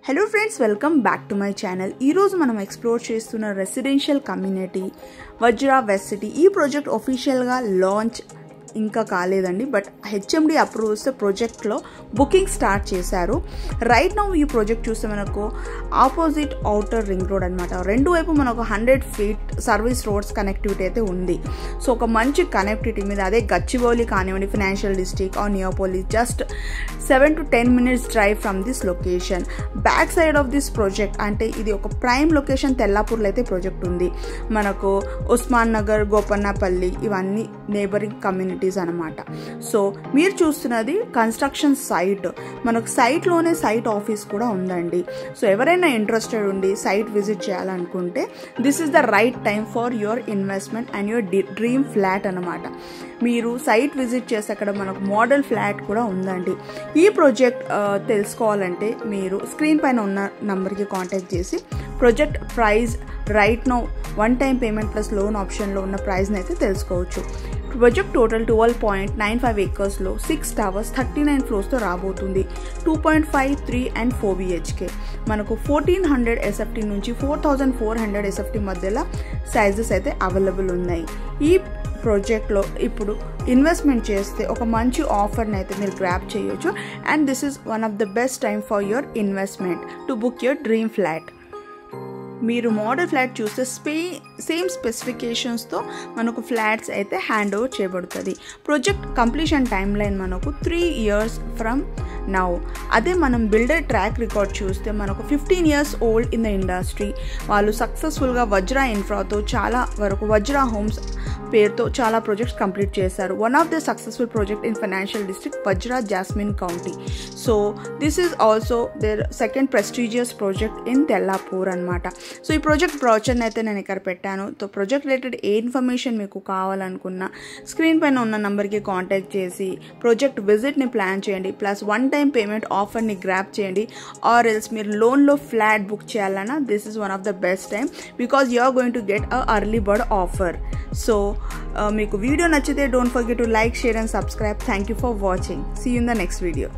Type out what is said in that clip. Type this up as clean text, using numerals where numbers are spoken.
Hello friends, welcome back to my channel. Ee roju manam explore chestunna residential community Vajra West City. Ee project official ga launch ఇంకా కాలేదండి, but HMD approve చేస్తే ప్రాజెక్ట్లో booking start చేశారు. Right now ఈ project చూస్తే మనకు opposite outer ring road అనమాట. రెండు వైపు మనకు 100 feet సర్వీస్ రోడ్స్ కనెక్టివిటీ అయితే ఉంది. సో ఒక మంచి కనెక్టివిటీ మీద అదే గచ్చిబౌలి కానివ్వండి, financial district or Neopolis, just 7 to 10 minutes drive from this location. Back side of this project అంటే ఇది ఒక ప్రైమ్ లొకేషన్, తెల్లాపూర్లో అయితే ప్రాజెక్ట్ ఉంది. మనకు ఉస్మాన్ నగర్, గోపన్నపల్లి ఇవన్నీ నేబరింగ్ కమ్యూనిటీ అనమాట. సో మీరు చూస్తున్నది కన్స్ట్రక్షన్ సైట్. మనకు సైట్లోనే సైట్ ఆఫీస్ కూడా ఉందండి. సో ఎవరైనా ఇంట్రెస్టెడ్ ఉండి సైట్ విజిట్ చేయాలనుకుంటే this is the right time for your investment and your dream flat అనమాట. మీరు సైట్ విజిట్ చేసి అక్కడ మనకు మోడల్ ఫ్లాట్ కూడా ఉందండి. ఈ ప్రాజెక్ట్ తెలుసుకోవాలంటే మీరు స్క్రీన్ పైన ఉన్న నంబర్కి కాంటాక్ట్ చేసి project price right now 1 time payment plus loan ఆప్షన్లో ఉన్న ప్రైస్ని అయితే తెలుసుకోవచ్చు. ప్రాజెక్ట్ టోటల్ 12.95 acresలో 6 towers 39 floors రాబోతుంది. 2.5, 3 and 4 BHK. మనకు 1400 SFT నుంచి 4400 SFT మధ్యలో సైజెస్ అయితే అవైలబుల్ ఉన్నాయి. ఈ ప్రాజెక్ట్లో ఇప్పుడు ఇన్వెస్ట్మెంట్ చేస్తే ఒక మంచి ఆఫర్ని అయితే మీరు గ్రాప్ చేయొచ్చు. And this is one of the best time for your investment to book your dream flat. మీరు మోడల్ ఫ్లాట్ చూస్తే సేమ్ స్పెసిఫికేషన్స్తో మనకు ఫ్లాట్స్ అయితే హ్యాండ్ ఓవర్ చేయబడుతుంది. ప్రాజెక్ట్ కంప్లీషన్ టైమ్ లైన్ మనకు 3 years ఫ్రమ్ నౌ. అదే మనం బిల్డర్ ట్రాక్ రికార్డ్ చూస్తే మనకు 15 years old in the industry. వాళ్ళు సక్సెస్ఫుల్గా వజ్రా ఇన్ఫ్రాతో చాలా వరకు వజ్రా హోమ్స్ పేరుతో చాలా ప్రాజెక్ట్స్ కంప్లీట్ చేశారు. One of the successful project in financial district Vajra jasmine county. So this is also their second prestigious project in Tellapur అనమాట. సో ఈ ప్రాజెక్ట్ బ్రౌచర్ని అయితే నేను ఇక్కడ పెట్టాను. సో ప్రాజెక్ట్ రిలేటెడ్ ఏ ఇన్ఫర్మేషన్ మీకు కావాలనుకున్నా స్క్రీన్ పైన ఉన్న నెంబర్కి కాంటాక్ట్ చేసి ప్రాజెక్ట్ విజిట్ని ప్లాన్ చేయండి. ప్లస్ 1 time పేమెంట్ ఆఫర్ని గ్రాప్ చేయండి. ఆర్ ఎల్స్ మీరు లోన్లో ఫ్లాట్ బుక్ చేయాలన్నా this is one of the best time because you are going to get a early bird offer. So మీకు వీడియో నచ్చితే don't forget to like, share and subscribe. Thank you for watching. See you in the next video.